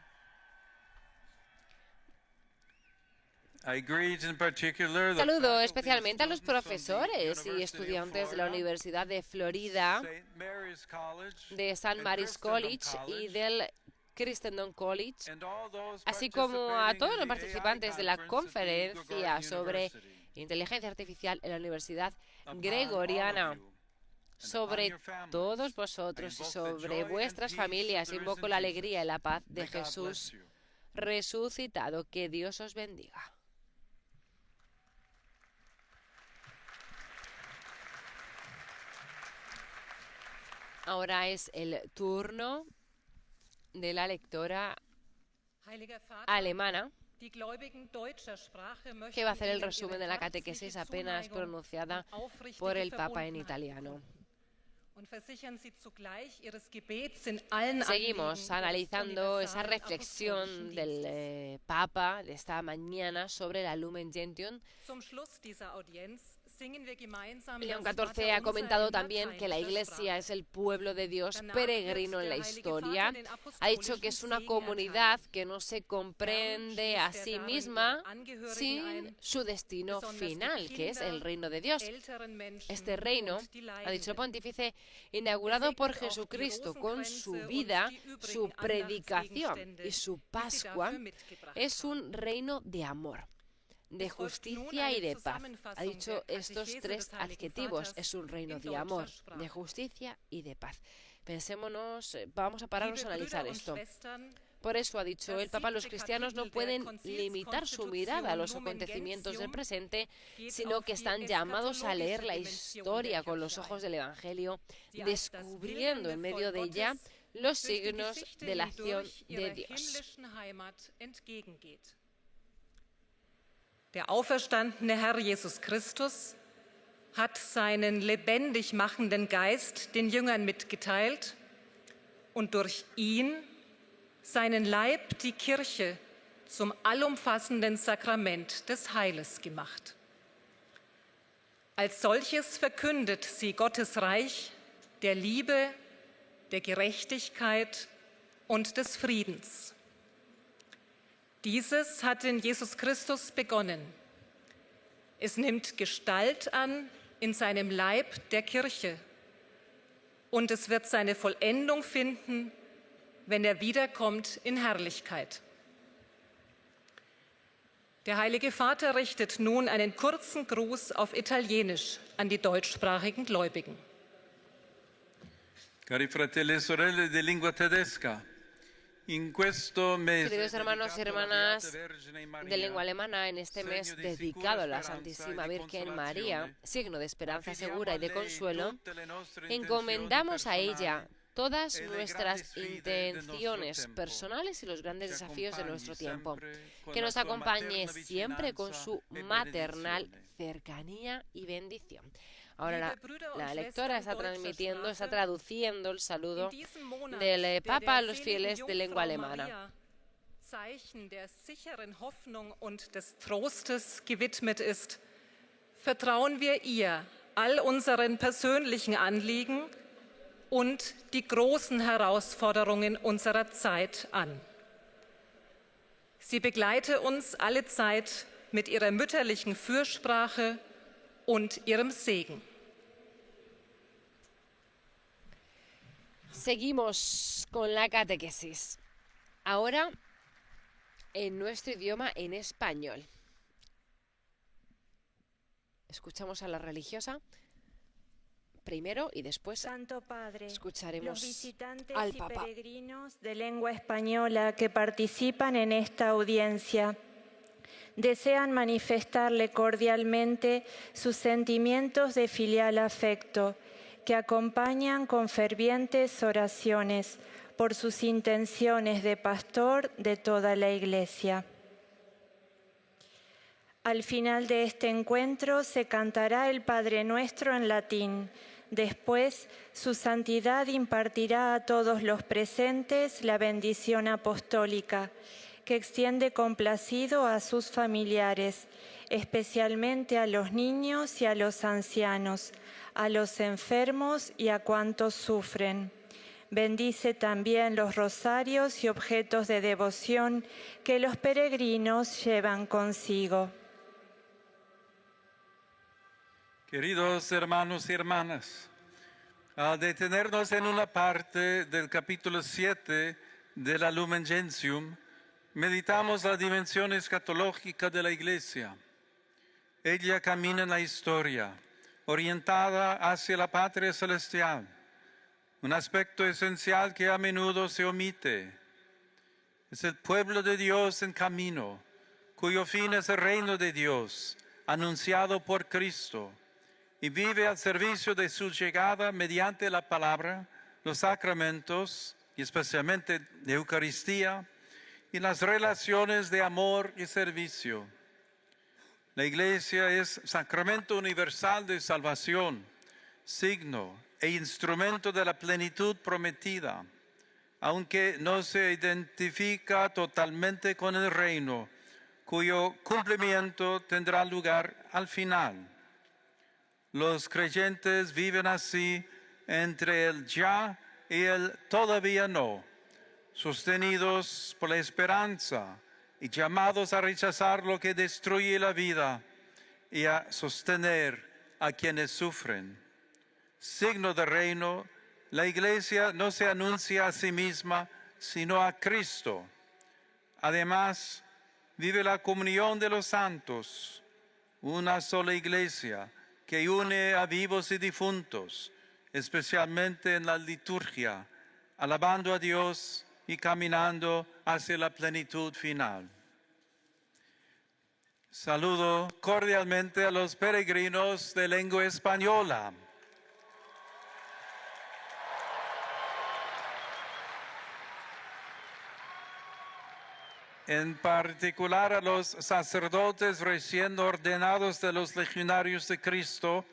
Speaker 1: Saludo especialmente a los profesores y estudiantes de la Universidad de Florida, de St. Mary's College y del Christendom College, así como a todos los participantes de la conferencia sobre inteligencia artificial en la Universidad Gregoriana. sobre todos vosotros y sobre vuestras familias. Invoco la alegría y la paz de Jesús resucitado. Que Dios os bendiga. Ahora es el turno de la lectora alemana, que va a hacer el resumen de la catequesis apenas pronunciada por el Papa en italiano. Seguimos analizando esa reflexión del Papa de esta mañana sobre la Lumen Gentium. León XIV ha comentado también que la Iglesia es el pueblo de Dios peregrino en la historia. Ha dicho que es una comunidad que no se comprende a sí misma sin su destino final, que es el reino de Dios. Este reino, ha dicho el pontífice, inaugurado por Jesucristo con su vida, su predicación y su Pascua, es un reino de amor, de justicia y de paz. Ha dicho estos tres adjetivos. Es un reino de amor, de justicia y de paz. Pensémonos, vamos a pararnos a analizar esto. Por eso ha dicho el Papa, los cristianos no pueden limitar su mirada a los acontecimientos del presente, sino que están llamados a leer la historia con los ojos del Evangelio, descubriendo en medio de ella los signos de la acción de Dios.
Speaker 5: Der auferstandene Herr Jesus Christus hat seinen lebendig machenden Geist den Jüngern mitgeteilt und durch ihn seinen Leib, die Kirche, zum allumfassenden Sakrament des Heiles gemacht. Als solches verkündet sie Gottes Reich der Liebe, der Gerechtigkeit und des Friedens. Dieses hat in Jesus Christus begonnen. Es nimmt Gestalt an in seinem Leib der Kirche und es wird seine Vollendung finden, wenn er wiederkommt in Herrlichkeit. Der Heilige Vater richtet nun einen kurzen Gruß auf Italienisch an die deutschsprachigen Gläubigen.
Speaker 2: Cari fratelli e sorelle di lingua tedesca,
Speaker 1: queridos hermanos y hermanas de lengua alemana, en este mes dedicado a la Santísima Virgen María, signo de esperanza segura y de consuelo, encomendamos a ella todas nuestras intenciones personales y los grandes desafíos de nuestro tiempo. Que nos acompañe siempre con su maternal cercanía y bendición. Ahora la lectora está traduciendo el saludo del Papa a los fieles de lengua alemana.
Speaker 5: Zeichen der sicheren Hoffnung und des Trostes gewidmet ist, vertrauen wir ihr all unseren persönlichen Anliegen und die großen Herausforderungen unserer Zeit an. Sie begleite uns alle Zeit mit ihrer mütterlichen Fürsprache und ihrem Segen.
Speaker 1: Seguimos con la catequesis. Ahora en nuestro idioma, en español. Escuchamos a la religiosa primero y después
Speaker 6: Santo Padre,
Speaker 1: escucharemos
Speaker 6: los visitantes
Speaker 1: al
Speaker 6: y
Speaker 1: Papa.
Speaker 6: peregrinos de lengua española que participan en esta audiencia desean manifestarle cordialmente sus sentimientos de filial afecto que acompañan con fervientes oraciones por sus intenciones de pastor de toda la Iglesia. Al final de este encuentro se cantará el Padre Nuestro en latín. Después, su santidad impartirá a todos los presentes la bendición apostólica, que extiende complacido a sus familiares, especialmente a los niños y a los ancianos, a los enfermos y a cuantos sufren. Bendice también los rosarios y objetos de devoción que los peregrinos llevan consigo.
Speaker 2: Queridos hermanos y hermanas, a detenernos en una parte del capítulo 7 de la Lumen Gentium, meditamos la dimensión escatológica de la Iglesia. Ella camina en la historia, orientada hacia la patria celestial, un aspecto esencial que a menudo se omite. Es el pueblo de Dios en camino, cuyo fin es el reino de Dios, anunciado por Cristo, y vive al servicio de su llegada mediante la palabra, los sacramentos, y especialmente la Eucaristía, y las relaciones de amor y servicio. La Iglesia es sacramento universal de salvación, signo e instrumento de la plenitud prometida, aunque no se identifica totalmente con el reino, cuyo cumplimiento tendrá lugar al final. Los creyentes viven así entre el ya y el todavía no, sostenidos por la esperanza y llamados a rechazar lo que destruye la vida y a sostener a quienes sufren. Signo del reino, la Iglesia no se anuncia a sí misma, sino a Cristo. Además, vive la comunión de los santos, una sola Iglesia que une a vivos y difuntos, especialmente en la liturgia, alabando a Dios y caminando hacia la plenitud final. Saludo cordialmente a los peregrinos de lengua española. En particular a los sacerdotes recién ordenados de los Legionarios de Cristo,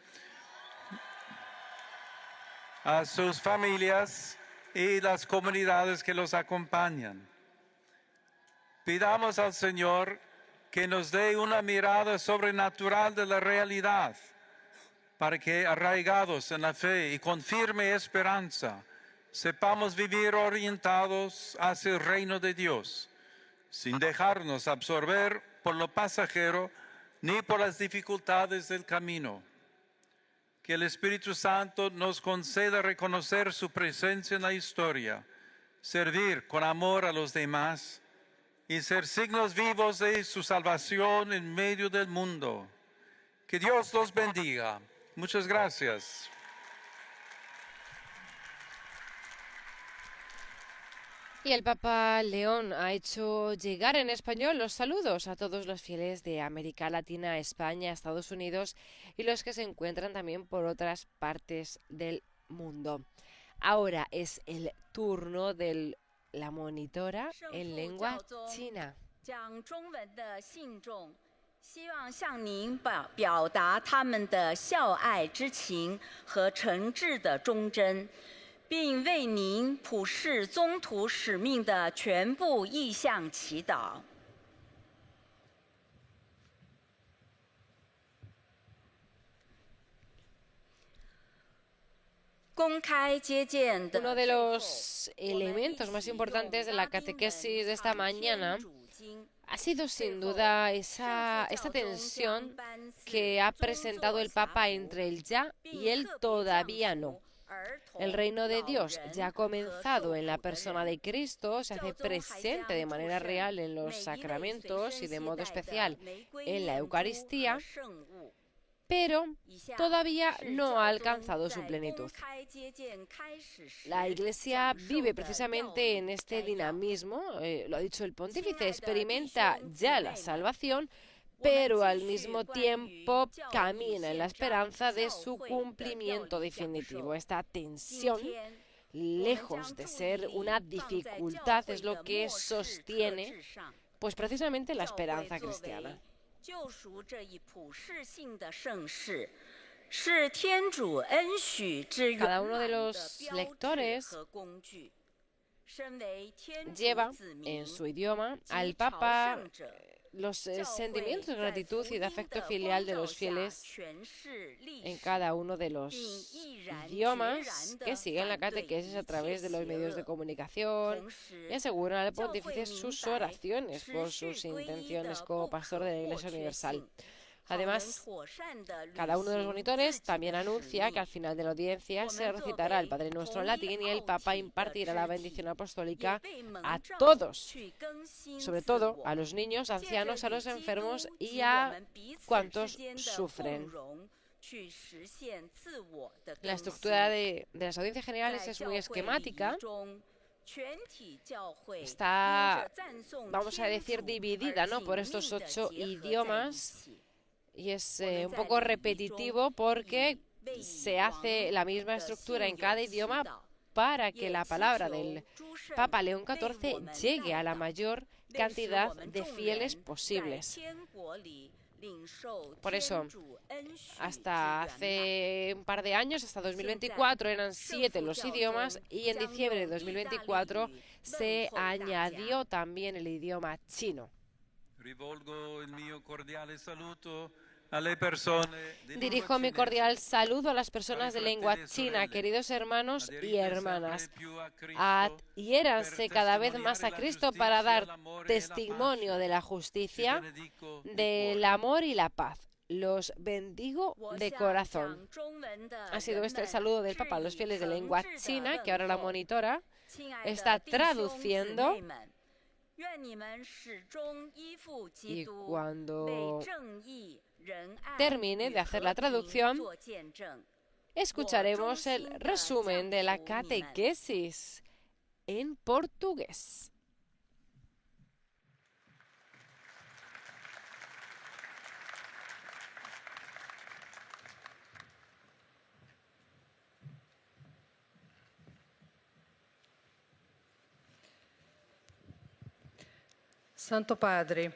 Speaker 2: a sus familias y las comunidades que los acompañan. Pidamos al Señor que nos dé una mirada sobrenatural de la realidad, para que, arraigados en la fe y con firme esperanza, sepamos vivir orientados hacia el reino de Dios, sin dejarnos absorber por lo pasajero ni por las dificultades del camino. Que el Espíritu Santo nos conceda reconocer su presencia en la historia, servir con amor a los demás y ser signos vivos de su salvación en medio del mundo. Que Dios los bendiga. Muchas gracias.
Speaker 1: Y el Papa León ha hecho llegar en español los saludos a todos los fieles de América Latina, España, Estados Unidos y los que se encuentran también por otras partes del mundo. Ahora es el turno de la monitora en lengua china.
Speaker 7: 希望向您表达他们的孝爱之情和诚挚的忠贞，并为您普世宗徒使命的全部意向祈祷。
Speaker 1: Uno de los elementos más importantes de la catequesis de esta mañana ha sido sin duda esta tensión que ha presentado el Papa entre el ya y el todavía no. El reino de Dios ya ha comenzado en la persona de Cristo, se hace presente de manera real en los sacramentos y de modo especial en la Eucaristía, pero todavía no ha alcanzado su plenitud. La Iglesia vive precisamente en este dinamismo, lo ha dicho el pontífice, experimenta ya la salvación, pero al mismo tiempo camina en la esperanza de su cumplimiento definitivo. Esta tensión, lejos de ser una dificultad, es lo que sostiene pues precisamente la esperanza cristiana. Cada uno de los lectores lleva en su idioma al Papa los sentimientos de gratitud y de afecto filial de los fieles en cada uno de los idiomas que siguen la catequesis a través de los medios de comunicación y aseguran al pontífice sus oraciones por sus intenciones como pastor de la Iglesia Universal. Además, cada uno de los monitores también anuncia que al final de la audiencia se recitará el Padre Nuestro en latín y el Papa impartirá la bendición apostólica a todos, sobre todo a los niños, ancianos, a los enfermos y a cuantos sufren. La estructura de las audiencias generales es muy esquemática. Está, vamos a decir, dividida, ¿no?, por estos 8 idiomas, y es un poco repetitivo porque se hace la misma estructura en cada idioma para que la palabra del Papa León XIV llegue a la mayor cantidad de fieles posibles. Por eso, hasta hace un par de años, hasta 2024, eran 7 los idiomas, y en diciembre de 2024 se añadió también el idioma chino. Dirijo mi cordial saludo a las personas de lengua china, queridos hermanos y hermanas. Adhiéranse cada vez más a Cristo para dar testimonio de la justicia, del amor y la paz. Los bendigo de corazón. Ha sido este el saludo del Papa a los fieles de lengua china, que ahora la monitora está traduciendo. Y cuando termine de hacer la traducción, escucharemos el resumen de la catequesis en portugués.
Speaker 8: Santo Padre,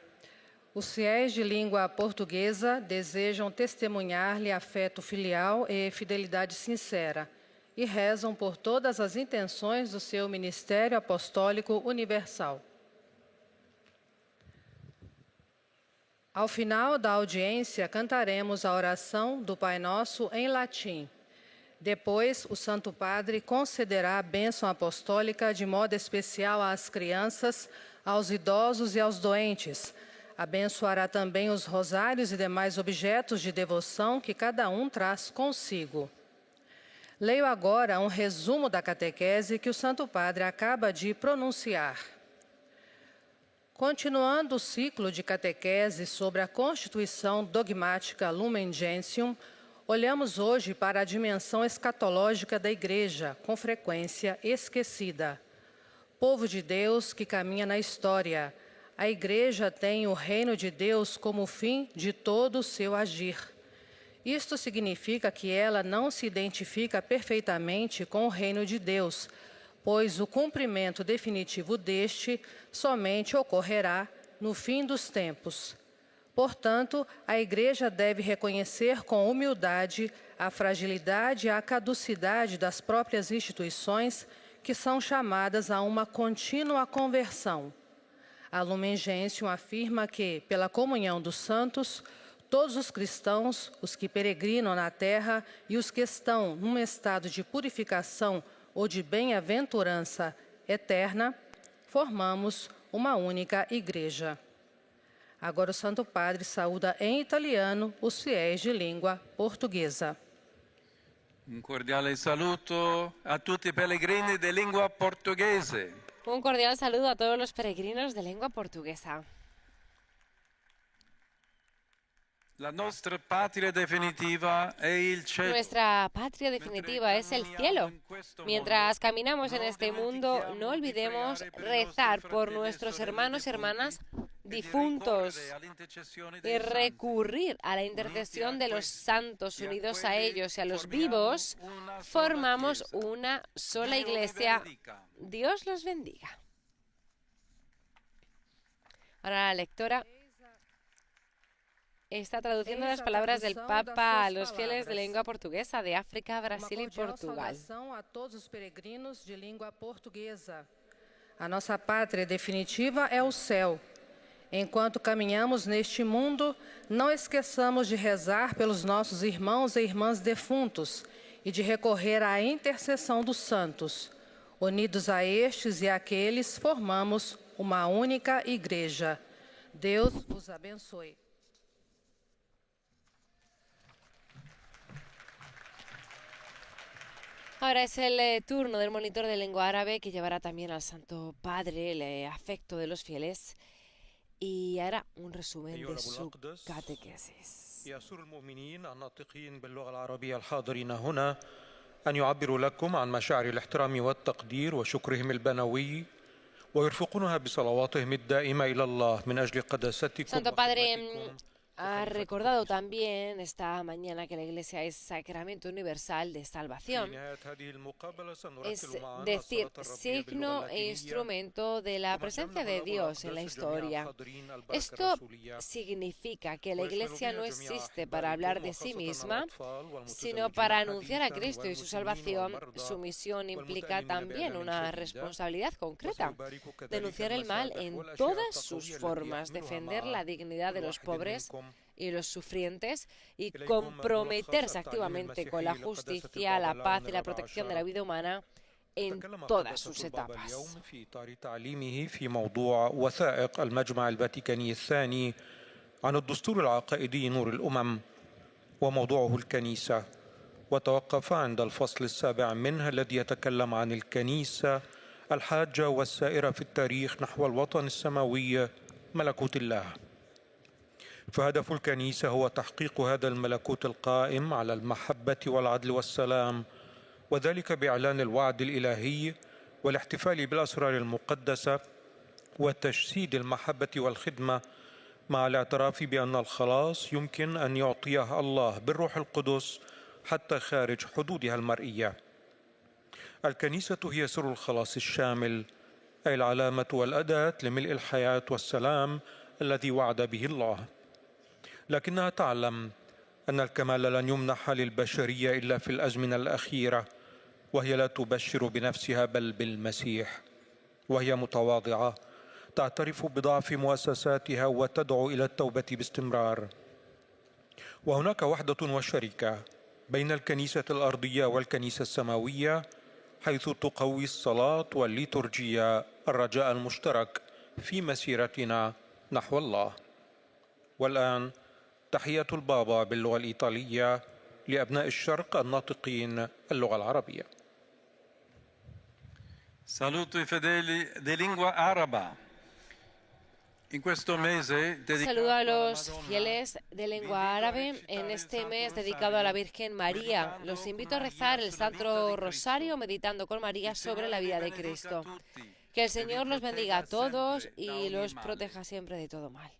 Speaker 8: os fiéis de língua portuguesa desejam testemunhar-lhe afeto filial e fidelidade sincera e rezam por todas as intenções do seu ministério apostólico universal. Ao final da audiência, cantaremos a oração do Pai Nosso em latim. Depois, o Santo Padre concederá a bênção apostólica de modo especial às crianças, aos idosos e aos doentes. Abençoará também os rosários e demais objetos de devoção que cada um traz consigo. Leio agora um resumo da catequese que o Santo Padre acaba de pronunciar. Continuando o ciclo de catequese sobre a constituição dogmática Lumen Gentium, olhamos hoje para a dimensão escatológica da Igreja, com frequência esquecida. Povo de Deus que caminha na história, a Igreja tem o reino de Deus como fim de todo o seu agir. Isto significa que ela não se identifica perfeitamente com o reino de Deus, pois o cumprimento definitivo deste somente ocorrerá no fim dos tempos. Portanto, a Igreja deve reconhecer com humildade a fragilidade e a caducidade das próprias instituições que são chamadas a uma contínua conversão. A Lumen Gentium afirma que, pela comunhão dos santos, todos os cristãos, os que peregrinam na terra e os que estão num estado de purificação ou de bem-aventurança eterna, formamos uma única igreja. Agora o Santo Padre saúda em italiano os fiéis de língua portuguesa.
Speaker 2: Un cordiale saluto a tutti i pellegrini di lingua portoghese.
Speaker 1: Un cordial saludo a todos los peregrinos de lengua portuguesa.
Speaker 2: La nostra patria definitiva è il cielo.
Speaker 1: Nuestra patria definitiva es el cielo. Mientras caminamos en este mundo, no olvidemos rezar por nuestros hermanos y hermanas difuntos y recurrir a la intercesión de los santos. Unidos a ellos y a los vivos, formamos una sola iglesia. Dios los bendiga. Ahora la lectora está traduciendo las palabras del Papa a los fieles de lengua portuguesa de África, Brasil y Portugal.
Speaker 8: A todos os peregrinos de língua portuguesa. A nossa pátria definitiva é o céu. Enquanto caminhamos neste mundo, não esqueçamos de rezar pelos nossos irmãos e irmãs defuntos e de recorrer à intercessão dos santos. Unidos a estes e àqueles, formamos uma única igreja. Deus os abençoe.
Speaker 1: Ahora es el turno del monitor de lengua árabe, que llevará también al Santo Padre el afecto de los fieles y hará un resumen de su catequesis.
Speaker 10: يسر المؤمنين الناطقين باللغة العربية الحاضرين هنا أن يعبروا لكم عن مشاعر الاحترام والتقدير وشكرهم البنوي ويرفقونها بصلواتهم الدائمة إلى الله من أجل قداستكم
Speaker 1: Santo Padre
Speaker 10: وخدمتكم.
Speaker 1: ha recordado también esta mañana que la Iglesia es sacramento universal de salvación, es decir, signo e instrumento de la presencia de Dios en la historia. Esto significa que la Iglesia no existe para hablar de sí misma, sino para anunciar a Cristo y su salvación. Su misión implica también una responsabilidad concreta: denunciar el mal en todas sus formas, defender la dignidad de los pobres y los sufrientes y comprometerse activamente con la justicia, la paz y la protección de la vida humana en todas sus etapas.
Speaker 10: في إطار تعليمه في موضوع وثائق المجمع الفاتيكاني الثاني عن الدستور العقائدي نور الأمم وموضوعه الكنيسة، وتوقف عند الفصل السابع منه الذي يتكلم عن الكنيسة الحاجة والسائرة في التاريخ نحو الوطن السماوي ملكوت الله. فهدف الكنيسة هو تحقيق هذا الملكوت القائم على المحبة والعدل والسلام، وذلك بإعلان الوعد الإلهي والاحتفال بالأسرار المقدسة وتجسيد المحبة والخدمة، مع الاعتراف بأن الخلاص يمكن أن يعطيه الله بالروح القدس حتى خارج حدودها المرئية. الكنيسة هي سر الخلاص الشامل، أي العلامة والأداة لملء الحياة والسلام الذي وعد به الله. لكنها تعلم أن الكمال لن يمنح للبشرية إلا في الأزمنة الأخيرة، وهي لا تبشر بنفسها بل بالمسيح، وهي متواضعة تعترف بضعف مؤسساتها وتدعو إلى التوبة باستمرار. وهناك وحدة وشركة بين الكنيسة الأرضية والكنيسة السماوية، حيث تقوي الصلاة والليتورجية الرجاء المشترك في مسيرتنا نحو الله. والآن تحية البابا باللغة الإيطالية لأبناء الشرق الناطقين اللغة العربية.
Speaker 2: Saluto i fedeli di lingua araba. In questo mese
Speaker 1: Saludo a los fieles de lengua árabe en este mes dedicado a la Virgen María. Los invito a rezar el Santo Rosario meditando con María sobre la vida de Cristo. Que el Señor los bendiga a todos y los proteja siempre de todo mal.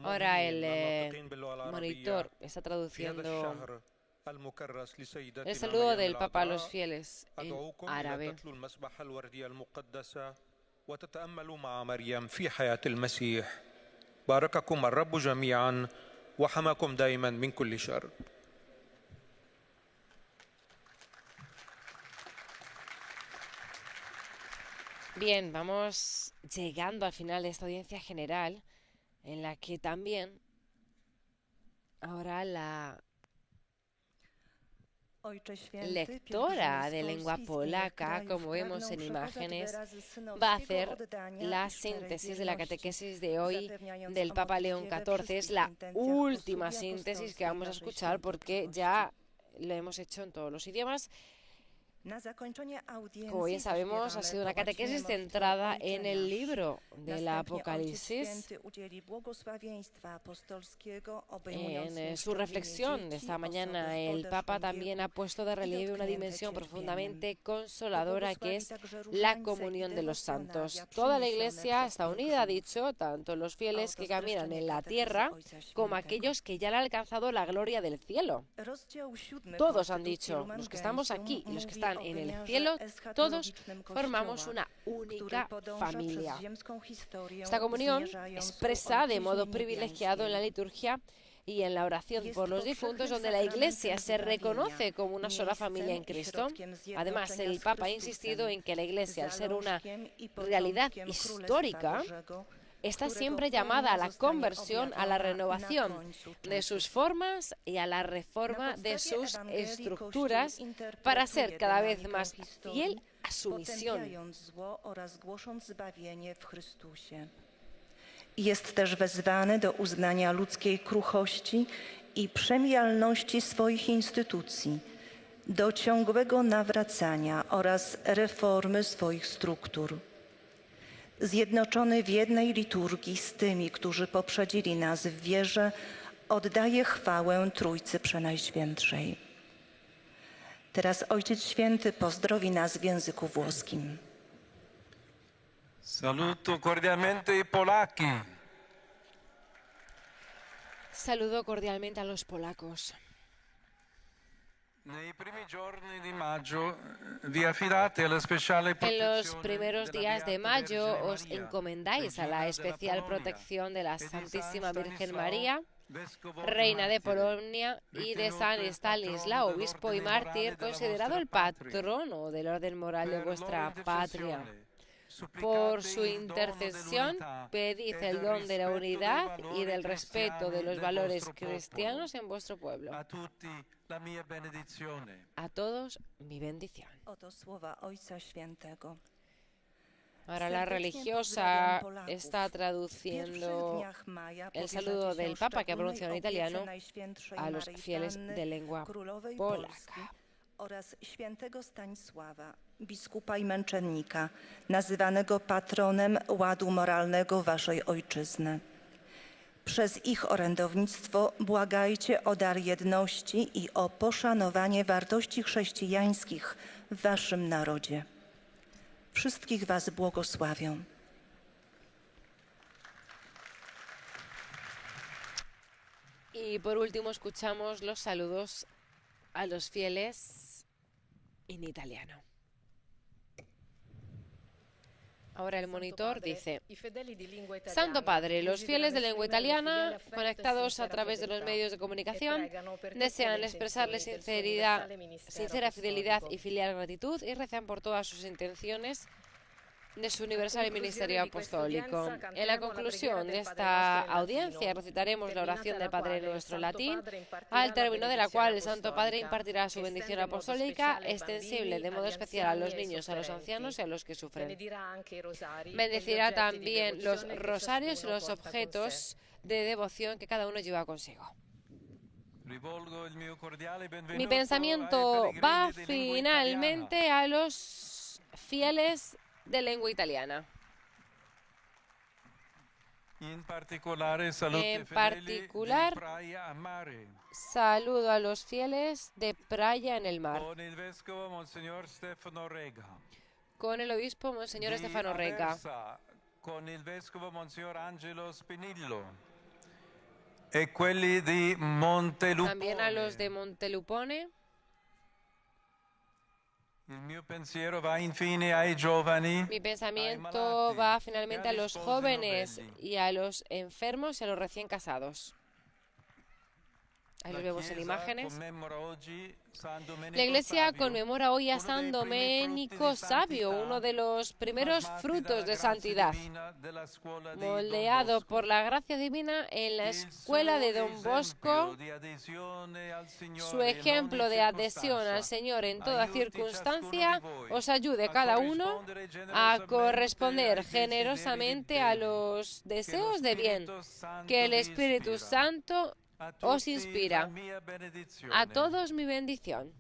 Speaker 1: Ahora el monitor está traduciendo el saludo del Papa a los fieles en árabe.
Speaker 10: وتتأملوا مع مريم في حياة المسيح. بارككم الرب جميعا وحماكم دائما من كل شر.
Speaker 1: Bien, vamos llegando al final de esta audiencia general, en la que también ahora la lectora de lengua polaca, como vemos en imágenes, va a hacer la síntesis de la catequesis de hoy del Papa León XIV. Es la última síntesis que vamos a escuchar porque ya lo hemos hecho en todos los idiomas. Como bien sabemos, ha sido una catequesis centrada en el libro del Apocalipsis. En su reflexión de esta mañana, el Papa también ha puesto de relieve una dimensión profundamente consoladora, que es la comunión de los santos. Toda la Iglesia está unida, ha dicho, tanto los fieles que caminan en la tierra como aquellos que ya han alcanzado la gloria del cielo. Todos han dicho, los que estamos aquí y los que están en el cielo, todos formamos una única familia. Esta comunión expresa de modo privilegiado en la liturgia y en la oración por los difuntos, donde la Iglesia se reconoce como una sola familia en Cristo. Además, el Papa ha insistido en que la Iglesia, al ser una realidad histórica, está siempre llamada a la conversión, a la renovación de sus formas y a la reforma de sus estructuras para ser cada vez más fiel a su misión.
Speaker 9: Jest też wezwany do uznania ludzkiej kruchości i przemijalności swoich instytucji, do ciągłego nawracania oraz reformy swoich struktur. zjednoczony w jednej liturgii z tymi, którzy poprzedzili nas w wierze, oddaje chwałę Trójcy Przenajświętszej. Teraz Ojciec Święty pozdrowi nas w języku włoskim.
Speaker 2: Saluto cordialmente i polacchi.
Speaker 1: Saludo cordialmente a los polacos.
Speaker 2: Nei primi giorni di maggio vi affidate alla speciale
Speaker 1: En
Speaker 2: protezione
Speaker 1: los primeros
Speaker 2: della
Speaker 1: días de
Speaker 2: Beata
Speaker 1: mayo
Speaker 2: Vergine
Speaker 1: os
Speaker 2: Maria,
Speaker 1: encomendáis a la
Speaker 2: regina
Speaker 1: especial
Speaker 2: della Polonia,
Speaker 1: protección de la
Speaker 2: e di
Speaker 1: Santísima
Speaker 2: San
Speaker 1: Virgen
Speaker 2: Stanislao,
Speaker 1: María,
Speaker 2: vescovo
Speaker 1: Reina de
Speaker 2: mártir,
Speaker 1: Polonia, y de San
Speaker 2: ritenuto
Speaker 1: Stanislao,
Speaker 2: patrono
Speaker 1: obispo y
Speaker 2: dell'ordine morale
Speaker 1: mártir,
Speaker 2: della
Speaker 1: considerado
Speaker 2: vostra
Speaker 1: el
Speaker 2: patria.
Speaker 1: patrono del orden moral de
Speaker 2: Per
Speaker 1: vuestra
Speaker 2: loro
Speaker 1: patria.
Speaker 2: intercessione, supplicate
Speaker 1: Por su
Speaker 2: il dono
Speaker 1: intercesión,
Speaker 2: dell'unità
Speaker 1: pedid
Speaker 2: e
Speaker 1: el
Speaker 2: del
Speaker 1: don de la
Speaker 2: rispetto dei
Speaker 1: unidad y
Speaker 2: valori
Speaker 1: del respeto de
Speaker 2: cristiani
Speaker 1: los
Speaker 2: del
Speaker 1: valores
Speaker 2: vostro popolo.
Speaker 1: cristianos en vuestro pueblo.
Speaker 2: A tutti la mia benedizione.
Speaker 1: A todos, mi bendición.
Speaker 9: Oto słowa Ojca Świętego.
Speaker 1: Ahora la
Speaker 9: Serdecznie
Speaker 1: religiosa
Speaker 9: pozdrawiam Polaków.
Speaker 1: está
Speaker 9: W pierwszych
Speaker 1: traduciendo
Speaker 9: dniach maja
Speaker 1: el
Speaker 9: powierzacie
Speaker 1: saludo
Speaker 9: się
Speaker 1: del Papa, que ha
Speaker 9: szczególnej
Speaker 1: pronunciado en
Speaker 9: opiece
Speaker 1: italiano,
Speaker 9: Najświętszej
Speaker 1: a los
Speaker 9: Maryi
Speaker 1: fieles
Speaker 9: Panny,
Speaker 1: de lengua
Speaker 9: Królowej
Speaker 1: polaca.
Speaker 9: Polski oraz świętego Stanisława, biskupa i męczennika, nazywanego patronem ładu moralnego waszej ojczyzny. Przez ich orędownictwo błagajcie o dar jedności i o poszanowanie wartości chrześcijańskich w waszym narodzie. Wszystkich was błogosławię.
Speaker 1: Y por último escuchamos los saludos a los fieles en italiano. Ahora el monitor dice: Santo Padre, los fieles de lengua italiana, conectados a través de los medios de comunicación, desean expresarle sincera fidelidad y filial gratitud y rezan por todas sus intenciones de su universal ministerio apostólico. En la conclusión de esta audiencia recitaremos la oración del Padre Nuestro latín, al término de la cual el Santo Padre impartirá su bendición apostólica extensible de modo especial a los niños, a los ancianos y a los que sufren. Bendecirá también los rosarios y los objetos de devoción que cada uno lleva consigo. Mi pensamiento va finalmente a los fieles de lengua italiana.
Speaker 2: In particolare
Speaker 1: saludo a los fieles de Praia en el mar.
Speaker 2: Con il vescovo Monsignor Stefano Rega.
Speaker 1: Con el obispo Monseñor Stefano Rega.
Speaker 2: Con il vescovo Monsignor Angelo Spinillo. E quelli di Montelupone.
Speaker 1: También a los de Montelupone.
Speaker 2: Il mio pensiero va infine ai giovani.
Speaker 1: Mi pensamiento va finalmente a los jóvenes y a los enfermos y a los recién casados. Ahí los vemos en imágenes. La Iglesia conmemora hoy a San Domenico Savio, uno de los primeros frutos de santidad, moldeado por la gracia divina en la escuela de Don Bosco. Su ejemplo de adhesión al Señor en toda circunstancia os ayude cada uno a corresponder generosamente a los deseos de bien que el Espíritu Santo os inspira. A todos mi bendición.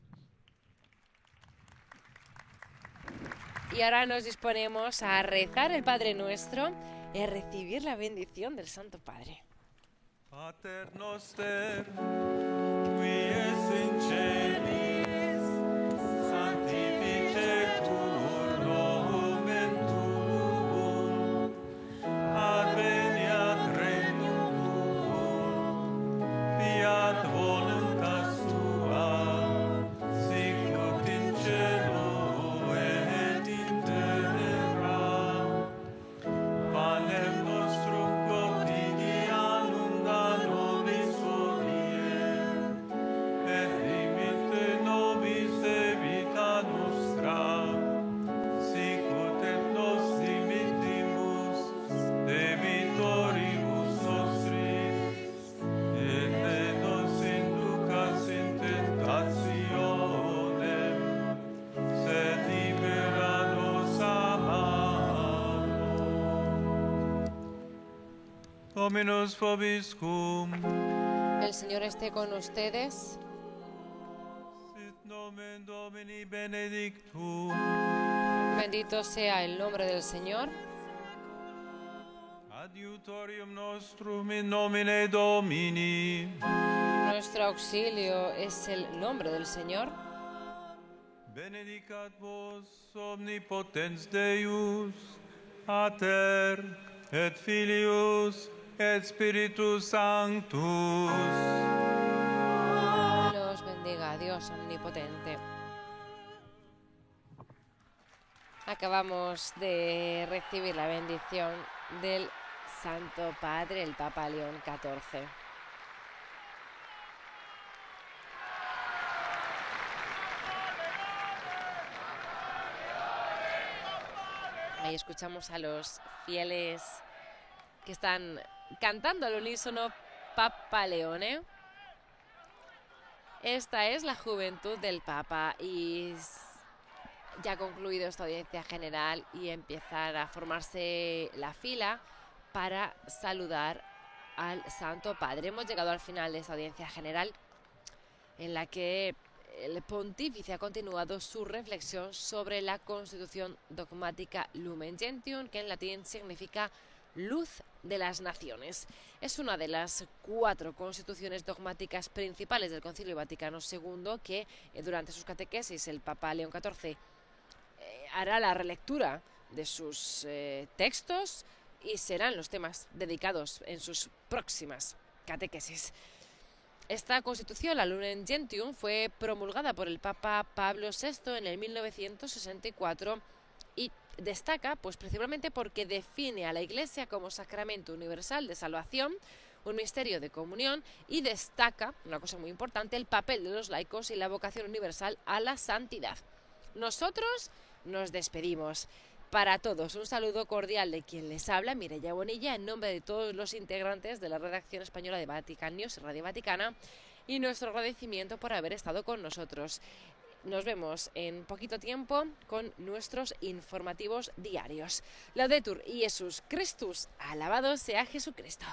Speaker 1: Y ahora nos disponemos a rezar el Padre Nuestro y a recibir la bendición del Santo Padre.
Speaker 2: Pater noster, qui es in celis, sanctificetur nomen tuum, adveniat regnum tuum, fiat voluntas tua, sicut in cielo et in terra. Panem nostrum quotidianum da nobis hodie, et dimitte nobis debita nostra, sicut et nos dimittimus debitoribus nostris, et ne nos inducas in tentationem, sed libera nos a malo. Dominus vobiscum,
Speaker 1: El Señor esté con ustedes.
Speaker 2: sit nomen Domini benedictum,
Speaker 1: Bendito sea el nombre del Señor.
Speaker 2: Adiutorium nostrum in nomine Domini.
Speaker 1: Nuestro auxilio es el nombre del Señor.
Speaker 2: Benedicat vos omnipotens Deus, Pater et Filius et Spiritus Sanctus.
Speaker 1: Los bendiga Dios omnipotente. Acabamos de recibir la bendición del Santo Padre, el Papa León XIV. Ahí escuchamos a los fieles que están cantando al unísono Papa Leone. Esta es la juventud del Papa y ya ha concluido esta audiencia general y empezar a formarse la fila para saludar al Santo Padre. Hemos llegado al final de esta audiencia general en la que el pontífice ha continuado su reflexión sobre la Constitución dogmática Lumen Gentium, que en latín significa luz de las naciones. Es una de las 4 constituciones dogmáticas principales del Concilio Vaticano II que durante sus catequesis el Papa León XIV hará la relectura de sus textos y serán los temas dedicados en sus próximas catequesis. Esta constitución, la Lumen Gentium, fue promulgada por el Papa Pablo VI en el 1964 y destaca pues principalmente porque define a la Iglesia como sacramento universal de salvación, un misterio de comunión, y destaca, una cosa muy importante, el papel de los laicos y la vocación universal a la santidad. Nosotros nos despedimos. Para todos, un saludo cordial de quien les habla, Mireia Bonilla, en nombre de todos los integrantes de la redacción española de Vatican News y Radio Vaticana, y nuestro agradecimiento por haber estado con nosotros. Nos vemos en poquito tiempo con nuestros informativos diarios. Laudetur Iesus Christus, alabado sea Jesucristo.